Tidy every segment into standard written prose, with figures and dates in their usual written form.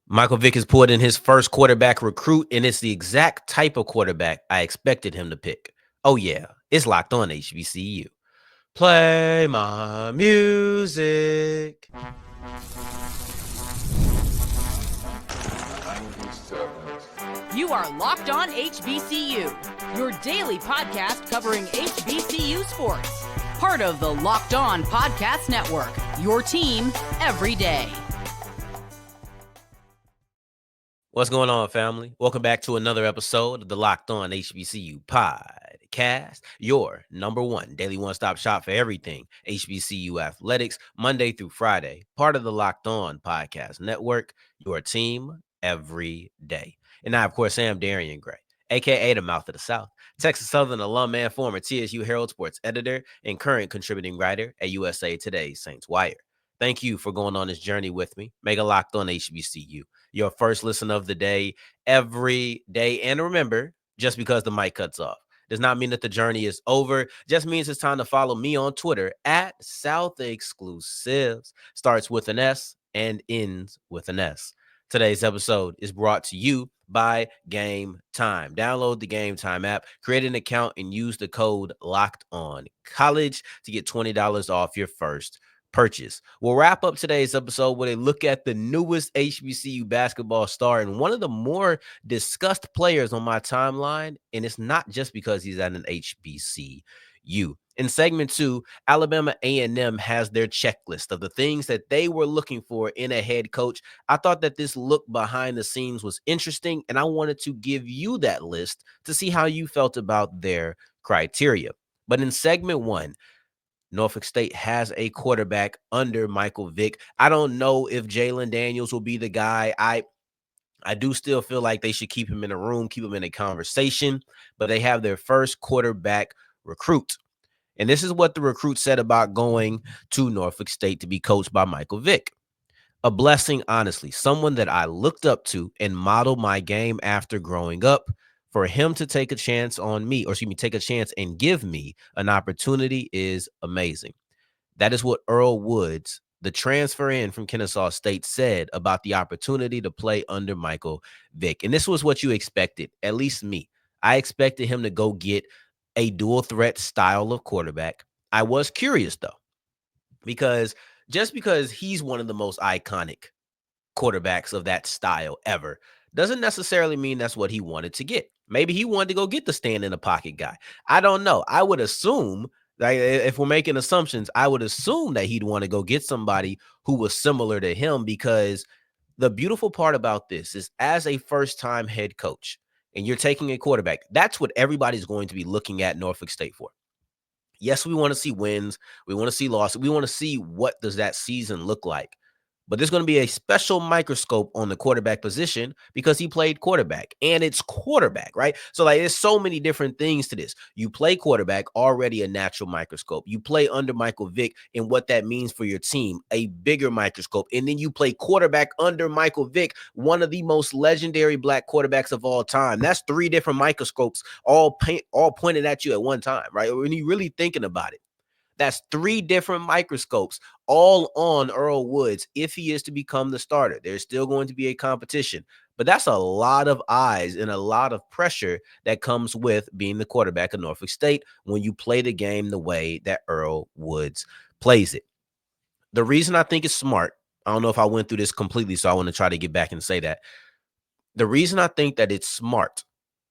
Michael Vick has pulled in his first quarterback recruit, and it's the exact type of quarterback I expected him to pick. Oh, yeah, it's Locked On HBCU. Play my music. You are Locked On HBCU, your daily podcast covering HBCU sports. Part of the Locked On Podcast Network, your team every day. What's going on, family? Welcome back to another episode of the Locked On HBCU podcast, your number one daily one-stop shop for everything HBCU athletics, Monday through Friday. Part of the Locked On Podcast Network, your team every day. And I, of course, am Darian Gray, a.k.a. the Mouth of the South, Texas Southern alum and former TSU Herald Sports editor and current contributing writer at USA Today's Saints Wire. Thank you for going on this journey with me. Make a Locked On HBCU your first listen of the day every day. And remember, just because the mic cuts off does not mean that the journey is over. Just means it's time to follow me on Twitter at South Exclusives. Starts with an S and ends with an S. Today's episode is brought to you by Game Time. Download the Game Time app, create an account, and use the code LOCKEDONCollege to get $20 off your first purchase. We'll wrap up today's episode with a look at the newest HBCU basketball star and one of the more discussed players on my timeline, and it's not just because he's at an HBCU. In segment 2, Alabama A&M has their checklist of the things that they were looking for in a head coach. I thought that this look behind the scenes was interesting, and I wanted to give you that list to see how you felt about their criteria. But in segment 1, Norfolk State has a quarterback under Michael Vick. I don't know if Jalen Daniels will be the guy. I do still feel like they should keep him in a room, keep him in a conversation, but they have their first quarterback recruit. And this is what the recruit said about going to Norfolk State to be coached by Michael Vick. A blessing, honestly, someone that I looked up to and modeled my game after growing up. For him to take a chance on me, or excuse me, take a chance and give me an opportunity is amazing. That is what Earl Woods, the transfer in from Kennesaw State, said about the opportunity to play under Michael Vick. And this was what you expected, at least me. I expected him to go get a dual threat style of quarterback. I was curious, though, because just because he's one of the most iconic quarterbacks of that style ever doesn't necessarily mean that's what he wanted to get. Maybe he wanted to go get the stand in the pocket guy. I don't know. I would assume, like, if we're making assumptions, I would assume that he'd want to go get somebody who was similar to him, because the beautiful part about this is, as a first-time head coach and you're taking a quarterback, that's what everybody's going to be looking at Norfolk State for. Yes, we want to see wins. We want to see losses. We want to see what does that season look like. But there's going to be a special microscope on the quarterback position because he played quarterback, and it's quarterback, right? So, like, there's so many different things to this. You play quarterback, already a natural microscope. You play under Michael Vick and what that means for your team, a bigger microscope. And then you play quarterback under Michael Vick, one of the most legendary black quarterbacks of all time. That's 3 different microscopes all pointed at you at one time, right? When you're really thinking about it. That's 3 different microscopes all on Earl Woods if he is to become the starter. There's still going to be a competition, but that's a lot of eyes and a lot of pressure that comes with being the quarterback of Norfolk State when you play the game the way that Earl Woods plays it. The reason I think it's smart, I don't know if I went through this completely, so I want to try to get back and say that. The reason I think that it's smart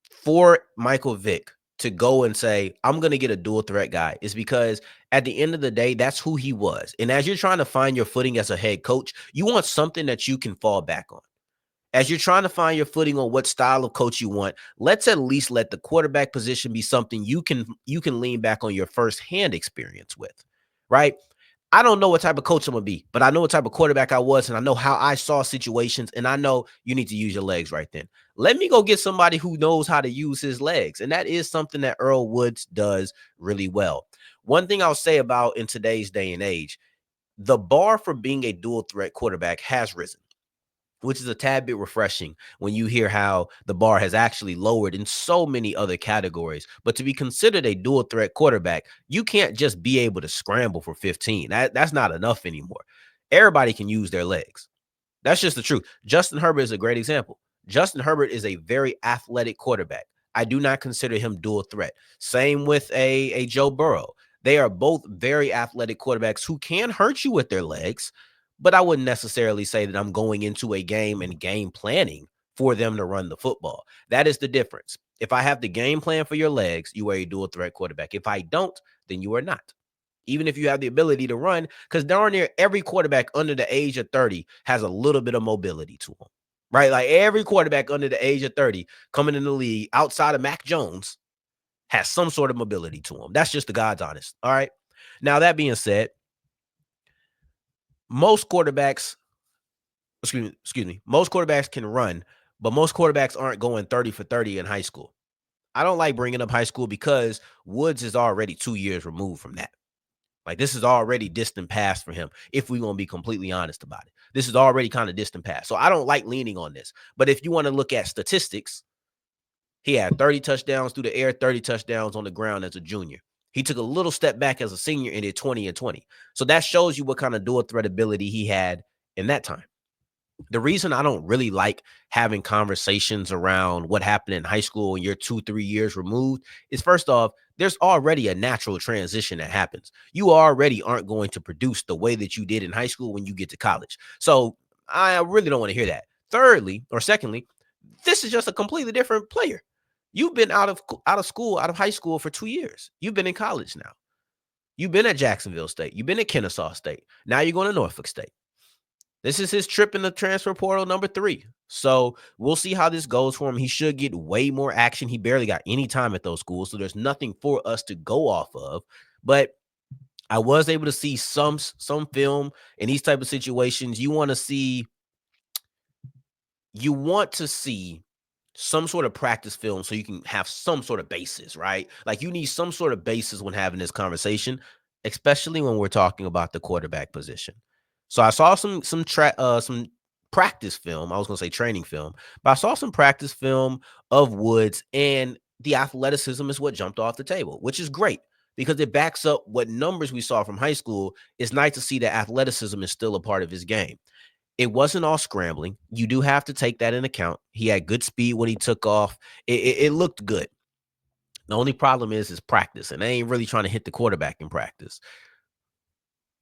for Michael Vick to go and say, I'm going to get a dual threat guy, is because at the end of the day, that's who he was. And as you're trying to find your footing as a head coach, you want something that you can fall back on. As you're trying to find your footing on what style of coach you want, let's at least let the quarterback position be something you can lean back on your firsthand experience with, right? I don't know what type of coach I'm going to be, but I know what type of quarterback I was, and I know how I saw situations, and I know you need to use your legs right then. Let me go get somebody who knows how to use his legs, and that is something that Earl Woods does really well. One thing I'll say about in today's day and age, the bar for being a dual threat quarterback has risen, which is a tad bit refreshing when you hear how the bar has actually lowered in so many other categories. But to be considered a dual threat quarterback, you can't just be able to scramble for 15. That's not enough anymore. Everybody can use their legs. That's just the truth. Justin Herbert is a great example. Justin Herbert is a very athletic quarterback. I do not consider him dual threat. Same with a Joe Burrow. They are both very athletic quarterbacks who can hurt you with their legs, but I wouldn't necessarily say that I'm going into a game and game planning for them to run the football. That is the difference. If I have the game plan for your legs, you are a dual threat quarterback. If I don't, then you are not. Even if you have the ability to run, because darn near every quarterback under the age of 30 has a little bit of mobility to them, right? Like every quarterback under the age of 30 coming in the league outside of Mac Jones has some sort of mobility to him. That's just the God's honest. All right. Now, that being said, most quarterbacks, most quarterbacks can run, but most quarterbacks aren't going 30 for 30 in high school. I don't like bringing up high school because Woods is already 2 years removed from that. Like, this is already distant past for him, if we're going to be completely honest about it. This is already kind of distant past. So I don't like leaning on this. But if you want to look at statistics, he had 30 touchdowns through the air, 30 touchdowns on the ground as a junior. He took a little step back as a senior and did 20 and 20. So that shows you what kind of dual threat ability he had in that time. The reason I don't really like having conversations around what happened in high school when you're 2-3 years removed is, first off, there's already a natural transition that happens. You already aren't going to produce the way that you did in high school when you get to college. So I really don't want to hear that. Secondly, this is just a completely different player. You've been out of high school for 2 years. You've been in college now. You've been at Jacksonville State. You've been at Kennesaw State. Now you're going to Norfolk State. This is his trip in the transfer portal number 3. So we'll see how this goes for him. He should get way more action. He barely got any time at those schools, so there's nothing for us to go off of. But I was able to see some film in these type of situations. You want to see some sort of practice film so you can have some sort of basis, right? Like, you need some sort of basis when having this conversation, especially when we're talking about the quarterback position. So I saw some practice film. I was going to say training film, but I saw some practice film of Woods, and the athleticism is what jumped off the table, which is great because it backs up what numbers we saw from high school. It's nice to see that athleticism is still a part of his game. It wasn't all scrambling. You do have to take that in account. He had good speed when he took off. It looked good. The only problem is practice, and they ain't really trying to hit the quarterback in practice.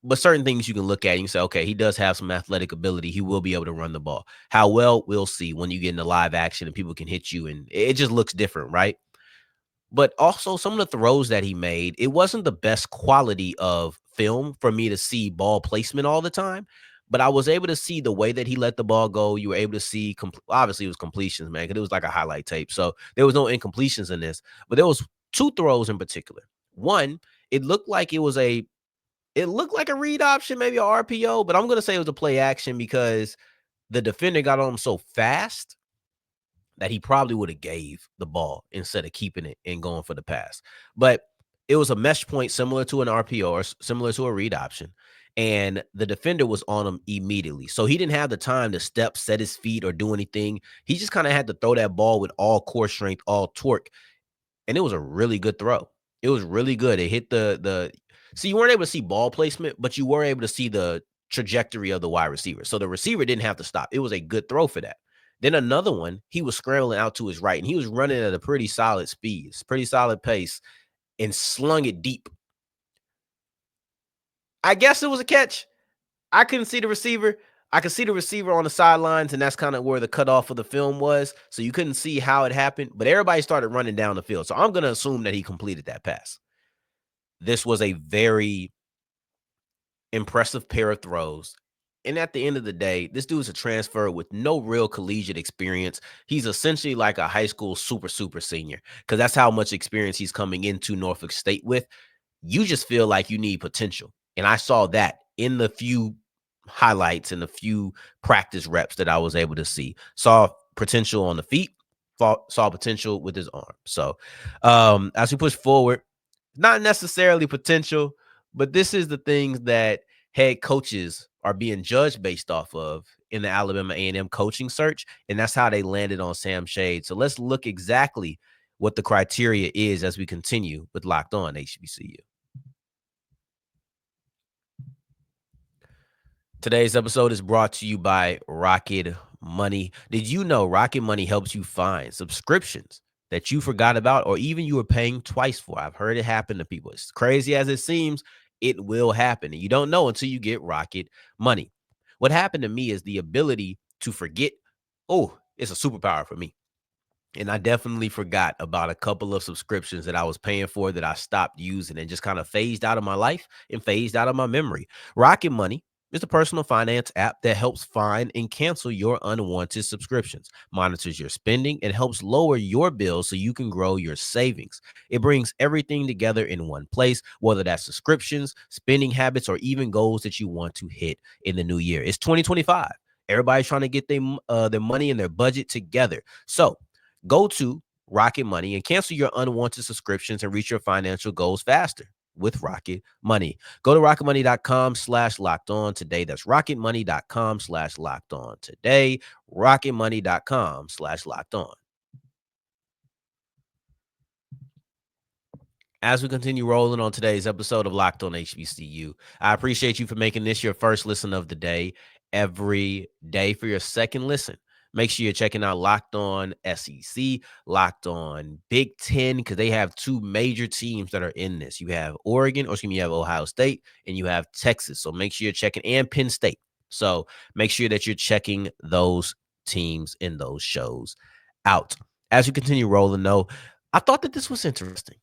But certain things you can look at and you say, okay, he does have some athletic ability. He will be able to run the ball. How well, we'll see when you get into live action and people can hit you, and it just looks different, right? But also some of the throws that he made, it wasn't the best quality of film for me to see ball placement all the time. But I was able to see the way that he let the ball go. You were able to see, obviously, it was completions, man, because it was like a highlight tape. So there was no incompletions in this. But there was 2 throws in particular. One, it looked like a read option, maybe a RPO, but I'm going to say it was a play action because the defender got on him so fast that he probably would have gave the ball instead of keeping it and going for the pass. But it was a mesh point similar to an RPO or similar to a read option, and the defender was on him immediately. So he didn't have the time to step, set his feet, or do anything. He just kind of had to throw that ball with all core strength, all torque, and it was a really good throw. It was really good. It hit so you weren't able to see ball placement, but you were able to see the trajectory of the wide receiver. So the receiver didn't have to stop. It was a good throw for that. Then another one, he was scrambling out to his right, and he was running at a pretty solid speed, pretty solid pace, and slung it deep. I guess it was a catch. I couldn't see the receiver. I could see the receiver on the sidelines, and that's kind of where the cutoff of the film was. So you couldn't see how it happened, but everybody started running down the field. So I'm going to assume that he completed that pass. This was a very impressive pair of throws. And at the end of the day, this dude's a transfer with no real collegiate experience. He's essentially like a high school super senior, because that's how much experience he's coming into Norfolk State with. You just feel like you need potential. And I saw that in the few highlights and the few practice reps that I was able to see. Saw potential on the feet, saw potential with his arm. So as we push forward, not necessarily potential, but this is the things that head coaches are being judged based off of in the Alabama A&M coaching search, and that's how they landed on Sam Shade. So let's look exactly what the criteria is as we continue with Locked On HBCU. Today's episode is brought to you by Rocket Money. Did you know Rocket Money helps you find subscriptions that you forgot about or even you were paying twice for? I've heard it happen to people. It's crazy as it seems, it will happen. And you don't know until you get Rocket Money. What happened to me is the ability to forget. Oh, it's a superpower for me. And I definitely forgot about a couple of subscriptions that I was paying for that I stopped using and just kind of phased out of my life and phased out of my memory. Rocket Money is a personal finance app that helps find and cancel your unwanted subscriptions, monitors your spending, and helps lower your bills so you can grow your savings. It brings everything together in one place, whether that's subscriptions, spending habits, or even goals that you want to hit in the new year. It's 2025. Everybody's trying to get their money and their budget together. So go to Rocket Money and cancel your unwanted subscriptions and reach your financial goals faster with Rocket Money. Go to rocketmoney.com/locked on today. That's rocketmoney.com/locked on today. Rocketmoney.com/locked on. As we continue rolling on today's episode of Locked On HBCU, I appreciate you for making this your first listen of the day every day. For your second listen, make sure you're checking out Locked On SEC, Locked On Big Ten, because they have two major teams that are in this. You have Oregon, or excuse me, you have Ohio State, and you have Texas. So make sure you're checking, and Penn State. So make sure that you're checking those teams in those shows out. As we continue rolling, though, I thought that this was interesting.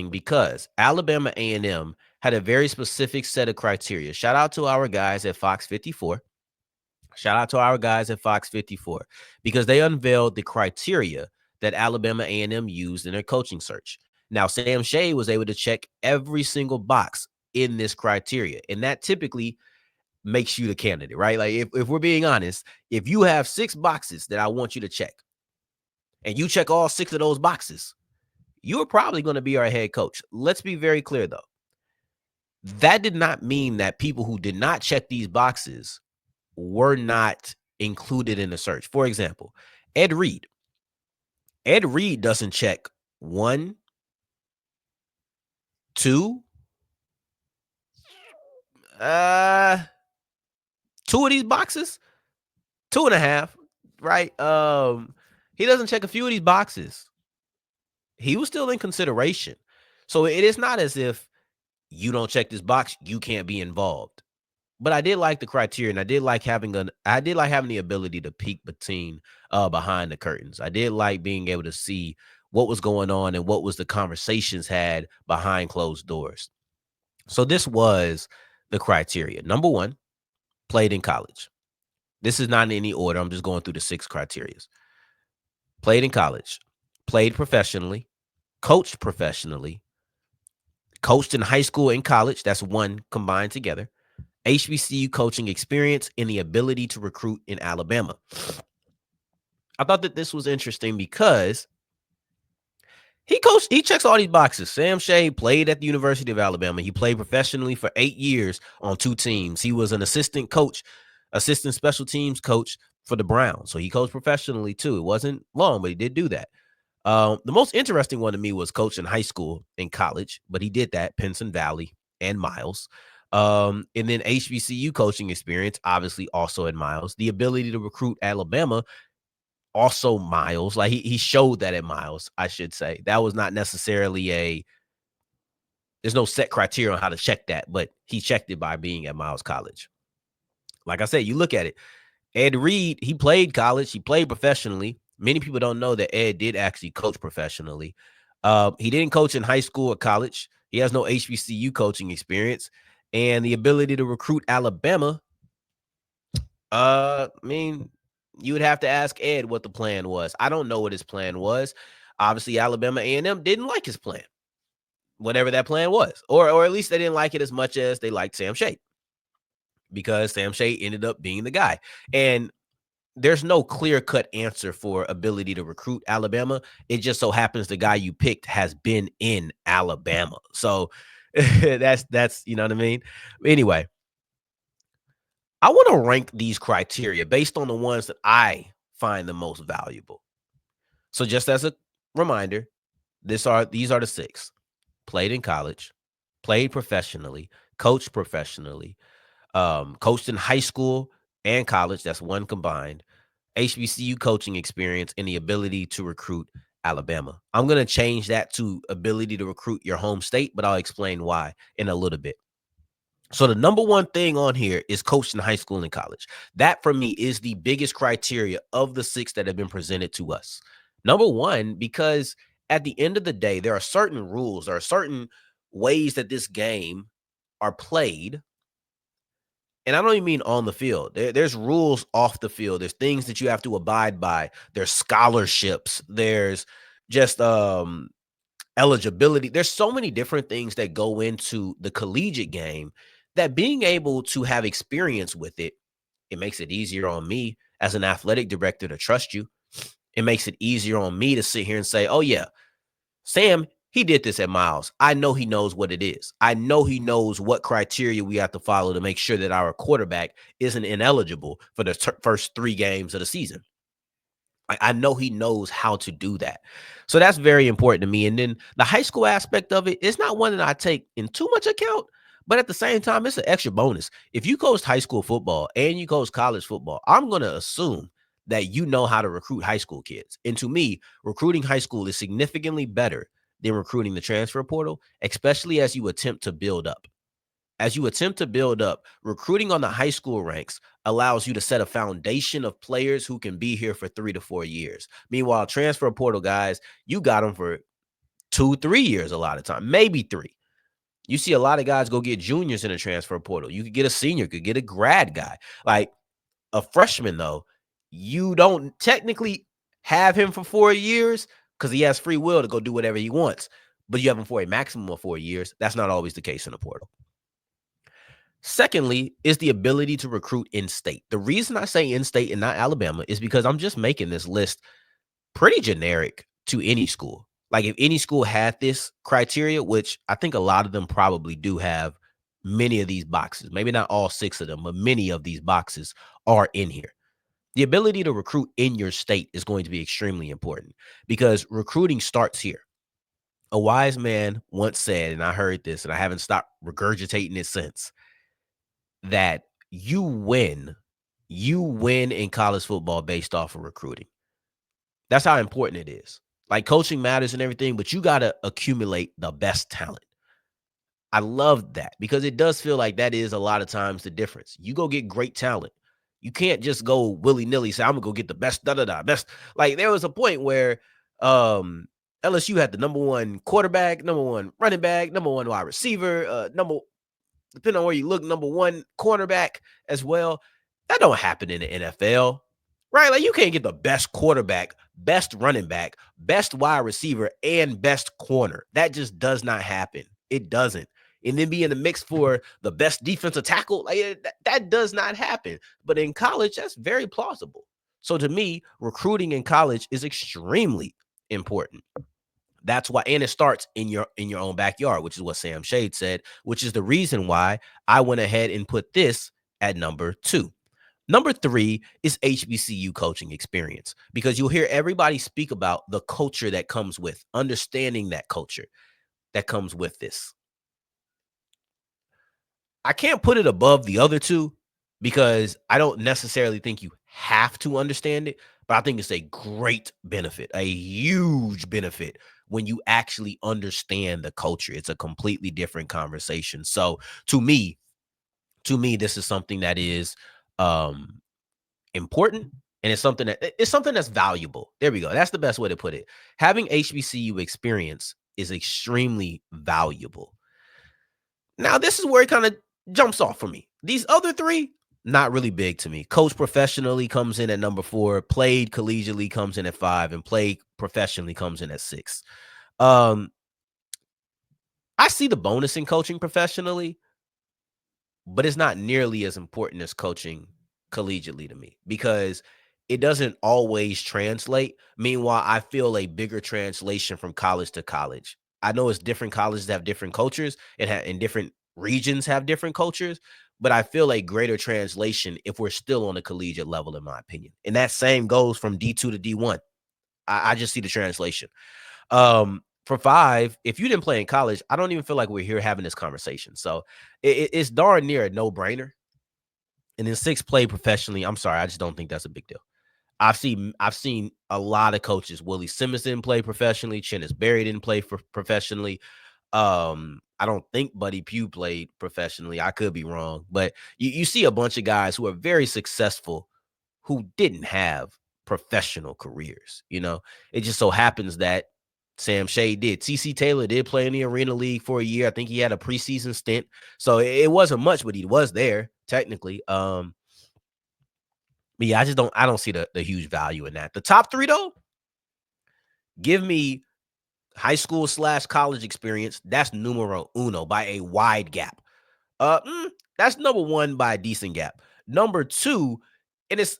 Because Alabama A&M had a very specific set of criteria. Shout out to our guys at Fox 54. Because they unveiled the criteria that Alabama A&M used in their coaching search. Now, Sam Shea was able to check every single box in this criteria, and that typically makes you the candidate, right? Like if we're being honest, if you have 6 boxes that I want you to check, and you check all 6 of those boxes, you are probably going to be our head coach. Let's be very clear, though. That did not mean that people who did not check these boxes were not included in the search. For example, Ed Reed. Ed Reed doesn't check 1, 2, 2 of these boxes, 2.5, right? He doesn't check a few of these boxes. He was still in consideration. So it is not as if you don't check this box, you can't be involved. But I did like the criteria, and I did like having the ability to peek behind the curtains. I did like being able to see what was going on and what was the conversations had behind closed doors. So this was the criteria. Number 1, played in college. This is not in any order. I'm just going through the 6 criteria. Played in college, played professionally, coached professionally, coached in high school and college. That's 1 combined together. HBCU coaching experience and the ability to recruit in Alabama. I thought that this was interesting because he checks all these boxes. Sam Shea played at the University of Alabama. He played professionally for 8 years on 2 teams. He was an assistant special teams coach for the Browns. So he coached professionally too. It wasn't long, but he did do that. The most interesting one to me was coach in high school and college, but he did that, Pinson Valley and Miles. And then HBCU coaching experience, obviously also at Miles. The ability to recruit Alabama, also Miles. Like he showed that at Miles, I should say. That was not necessarily there's no set criteria on how to check that, but he checked it by being at Miles College. Like I said, you look at it. Ed Reed, he played college. He played professionally. Many people don't know that Ed did actually coach professionally. He didn't coach in high school or college. He has no HBCU coaching experience. And the ability to recruit Alabama, I mean, you would have to ask Ed what the plan was. I don't know what his plan was. Obviously, Alabama A&M didn't like his plan, whatever that plan was. Or at least they didn't like it as much as they liked Sam Shea, because Sam Shea ended up being the guy. And there's no clear-cut answer for ability to recruit Alabama. It just so happens the guy you picked has been in Alabama. So that's you know what I mean? Anyway, I want to rank these criteria based on the ones that I find the most valuable. So just as a reminder, these are the 6. Played in college, played professionally, coached professionally, coached in high school and college. That's one combined. HBCU coaching experience and the ability to recruit Alabama. I'm going to change that to ability to recruit your home state, but I'll explain why in a little bit. So the number one thing on here is coached in high school and college. That for me is the biggest criteria of the 6 that have been presented to us. Number one, because at the end of the day, there are certain rules, there are certain ways that this game are played. And I don't even mean on the field. There's rules off the field. There's things that you have to abide by. There's scholarships. There's just eligibility. There's so many different things that go into the collegiate game that being able to have experience with it, it makes it easier on me as an athletic director to trust you. It makes it easier on me to sit here and say, oh, yeah, Sam, he did this at Miles. I know he knows what it is. I know he knows what criteria we have to follow to make sure that our quarterback isn't ineligible for the first 3 games of the season. I know he knows how to do that. So that's very important to me. And then the high school aspect of it is not one that I take in too much account, but at the same time, it's an extra bonus. If you coach high school football and you coach college football, I'm going to assume that you know how to recruit high school kids. And to me, recruiting high school is significantly better than recruiting the transfer portal, especially as you attempt to build up. As you attempt to build up, recruiting on the high school ranks allows you to set a foundation of players who can be here for 3 to 4 years. Meanwhile, transfer portal guys, you got them for 2, 3 years a lot of time, maybe 3. You see a lot of guys go get juniors in the transfer portal. You could get a senior, could get a grad guy. Like a freshman, though, you don't technically have him for 4 years because he has free will to go do whatever he wants. But you have him for a maximum of 4 years. That's not always the case in the portal. Secondly, is the ability to recruit in-state. The reason I say in-state and not Alabama is because I'm just making this list pretty generic to any school. Like if any school had this criteria, which I think a lot of them probably do have many of these boxes, maybe not all 6 of them, but many of these boxes are in here. The ability to recruit in your state is going to be extremely important because recruiting starts here. A wise man once said, and I heard this and I haven't stopped regurgitating it since, that you win in college football based off of recruiting. That's how important it is. Like coaching matters and everything, but you got to accumulate the best talent. I love that because it does feel like that is a lot of times the difference. You go get great talent. You can't just go willy-nilly say, I'm going to go get the best, best. Like there was a point where LSU had the number 1 quarterback, number 1 running back, number 1 wide receiver, depending on where you look, number 1 cornerback as well. That don't happen in the NFL, right? Like you can't get the best quarterback, best running back, best wide receiver, and best corner. That just does not happen. It doesn't. And then be in the mix for the best defensive tackle. Like that does not happen. But in college, that's very plausible. So to me, recruiting in college is extremely important. That's why, and it starts in your own backyard, which is what Sam Shade said, which is the reason why I went ahead and put this at number 2. Number 3 is HBCU coaching experience, because you'll hear everybody speak about the culture that comes with understanding that culture that comes with this. I can't put it above the other 2 because I don't necessarily think you have to understand it, but I think it's a great benefit, a huge benefit when you actually understand the culture. It's a completely different conversation. So to me, this is something that is important, and it's something that's valuable. There we go. That's the best way to put it. Having HBCU experience is extremely valuable. Now, this is where it kind of jumps off for me. These other 3, not really big to me. Coach professionally comes in at number 4, played collegiately comes in at 5, and played professionally comes in at 6. I see the bonus in coaching professionally, but it's not nearly as important as coaching collegiately to me because it doesn't always translate. Meanwhile, I feel a bigger translation from college to college. I know it's different colleges have different cultures and different regions have different cultures, but I feel a greater translation if we're still on a collegiate level, in my opinion. And that same goes from D2 to D1. I just see the translation. for 5, if you didn't play in college, I don't even feel like we're here having this conversation. So it's darn near a no-brainer. And then 6, play professionally. I'm sorry, I just don't think that's a big deal. I've seen a lot of coaches. Willie Simmons didn't play professionally. Chennis Berry didn't play professionally. I don't think Buddy Pugh played professionally. I could be wrong, but you see a bunch of guys who are very successful who didn't have professional careers. It just so happens that Sam Shea did. TC Taylor did play in the Arena League for a year. I think he had a preseason stint, so it wasn't much, but he was there technically. But yeah, I don't see the huge value in that. The top 3 though, give me high school / college experience. That's numero uno by a wide gap. That's number 1 by a decent gap. Number 2, and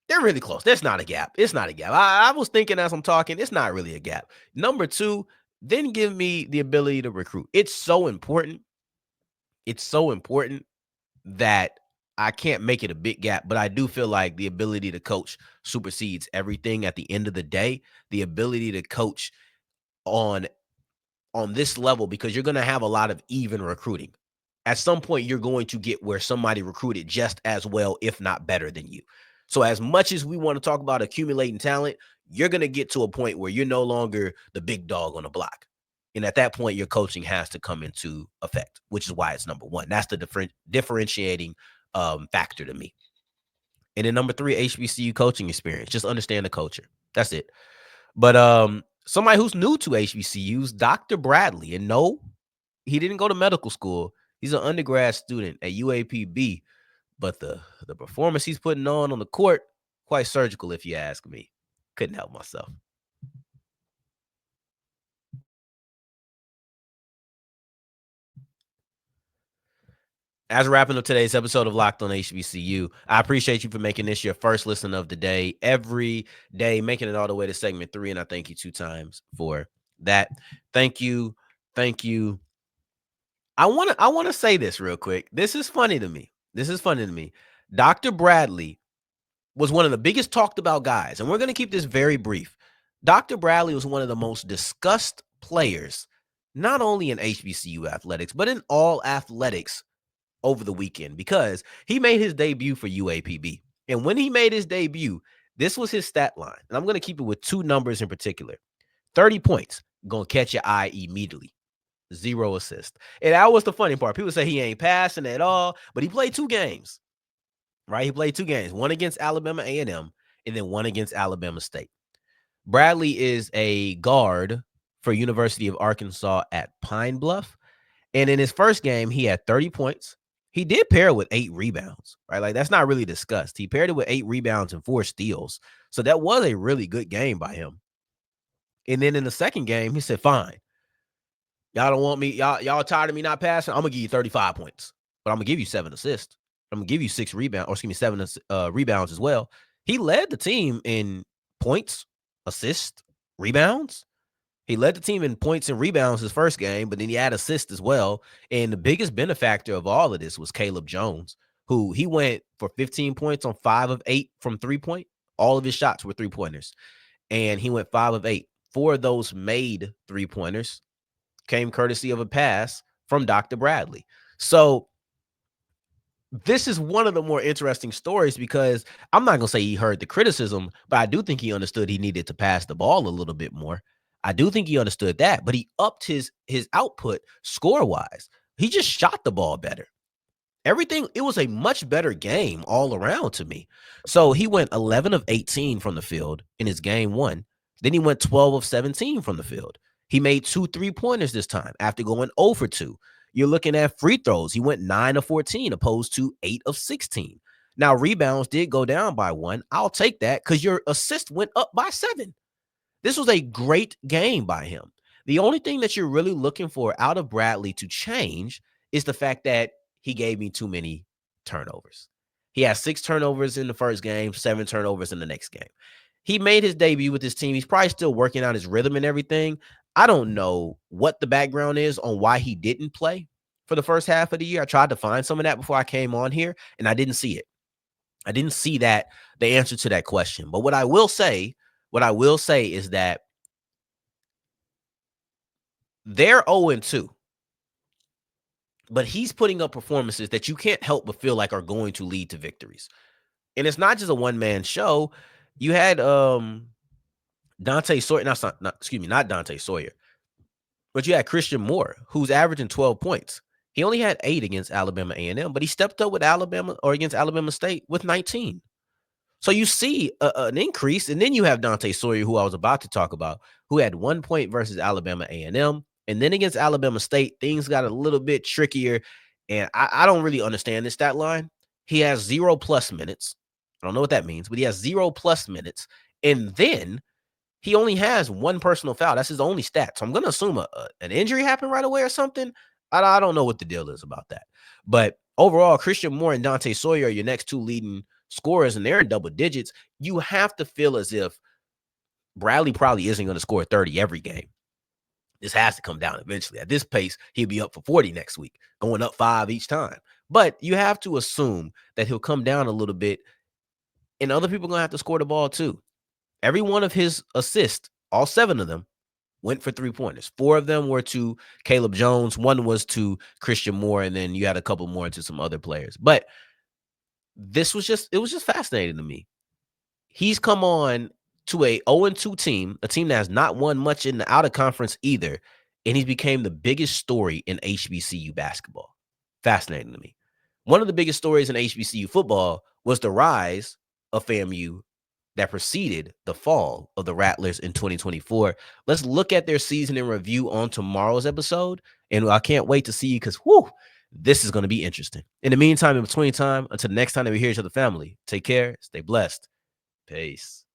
they're really close. There's not a gap. It's not a gap. I was thinking as I'm talking, it's not really a gap. Number 2, then give me the ability to recruit. It's so important. It's so important that I can't make it a big gap, but I do feel like the ability to coach supersedes everything at the end of the day. The ability to coach on this level, because you're going to have a lot of even recruiting. At some point, you're going to get where somebody recruited just as well, if not better than you. So as much as we want to talk about accumulating talent, you're going to get to a point where you're no longer the big dog on the block. And at that point, your coaching has to come into effect, which is why it's number 1. That's the differentiating factor to me. And then number 3, HBCU coaching experience. Just understand the culture. That's it. But somebody who's new to HBCUs, Dr. Bradley. And no, he didn't go to medical school. He's an undergrad student at UAPB. But the performance he's putting on the court, quite surgical, if you ask me. Couldn't help myself. As we're wrapping up today's episode of Locked on HBCU, I appreciate you for making this your first listen of the day. Every day, making it all the way to segment 3, and I thank you 2 times for that. Thank you. Thank you. I want to say this real quick. This is funny to me. Dr. Bradley was one of the biggest talked about guys, and we're going to keep this very brief. Dr. Bradley was one of the most discussed players, not only in HBCU athletics, but in all athletics over the weekend, because he made his debut for UAPB. And when he made his debut, this was his stat line. And I'm going to keep it with 2 numbers in particular. 30 points, going to catch your eye immediately. 0 assists. And that was the funny part. People say he ain't passing at all, but he played 2 games, right? He played 2 games, one against Alabama A&M and then one against Alabama State. Bradley is a guard for University of Arkansas at Pine Bluff. And in his first game, he had 30 points. He did pair with 8 rebounds, right? Like, that's not really discussed. He paired it with 8 rebounds and 4 steals. So that was a really good game by him. And then in the second game, he said, fine. Y'all don't want me. Y'all tired of me not passing? I'm going to give you 35 points, but I'm going to give you 7 assists. I'm going to give you 6 rebounds, or excuse me, 7 rebounds as well. He led the team in points, assists, rebounds. He led the team in points and rebounds his first game, but then he had assists as well. And the biggest benefactor of all of this was Caleb Jones, who he went for 15 points on 5 of 8 from 3-point. All of his shots were 3-pointers. And he went 5 of 8. 4 of those made 3-pointers came courtesy of a pass from Dr. Bradley. So this is one of the more interesting stories, because I'm not going to say he heard the criticism, but I do think he understood he needed to pass the ball a little bit more. I do think he understood that, but he upped his output score-wise. He just shot the ball better. Everything, it was a much better game all around to me. So he went 11 of 18 from the field in his game 1. Then he went 12 of 17 from the field. He made 2 3-pointers this time after going 0 for 2. You're looking at free throws. He went 9 of 14 opposed to 8 of 16. Now, rebounds did go down by 1. I'll take that because your assist went up by 7. This was a great game by him. The only thing that you're really looking for out of Bradley to change is the fact that he gave me too many turnovers. He had 6 turnovers in the first game, 7 turnovers in the next game. He made his debut with his team. He's probably still working out his rhythm and everything. I don't know what the background is on why he didn't play for the first half of the year. I tried to find some of that before I came on here, and I didn't see it. I didn't see that, the answer to that question. But what I will say is that They're 0-2. But he's putting up performances that you can't help but feel like are going to lead to victories. And it's not just a one-man show. You had Dante Sawyer, not Dante Sawyer, but you had Christian Moore, who's averaging 12 points. He only had 8 against Alabama A&M, but he stepped up with Alabama or against Alabama State with 19. So you see an increase, and then you have Dante Sawyer, who I was about to talk about, who had 1 point versus Alabama A&M, and then against Alabama State, things got a little bit trickier, and I don't really understand this stat line. He has 0+ minutes. I don't know what that means, but he has 0+ minutes, and then he only has 1 personal foul. That's his only stat. So I'm going to assume an injury happened right away or something. I don't know what the deal is about that. But overall, Christian Moore and Dante Sawyer are your next 2 leading scorers, and they're in double digits. You have to feel as if Bradley probably isn't going to score 30 every game. This has to come down eventually. At this pace, he'll be up for 40 next week, going up 5 each time. But you have to assume that he'll come down a little bit, and other people are going to have to score the ball too. Every one of his assists, all 7 of them, went for 3-pointers. 4 of them were to Caleb Jones. 1 was to Christian Moore, and then you had a couple more to some other players. But it was just fascinating to me. He's come on to a 0-2 team, a team that has not won much in the out-of-conference either, and he's became the biggest story in HBCU basketball. Fascinating to me. One of the biggest stories in HBCU football was the rise of FAMU that preceded the fall of the Rattlers in 2024. Let's look at their season in review on tomorrow's episode, and I can't wait to see you because, this is going to be interesting. In the meantime, in between time, until the next time that we hear each other, family, take care, stay blessed. Peace.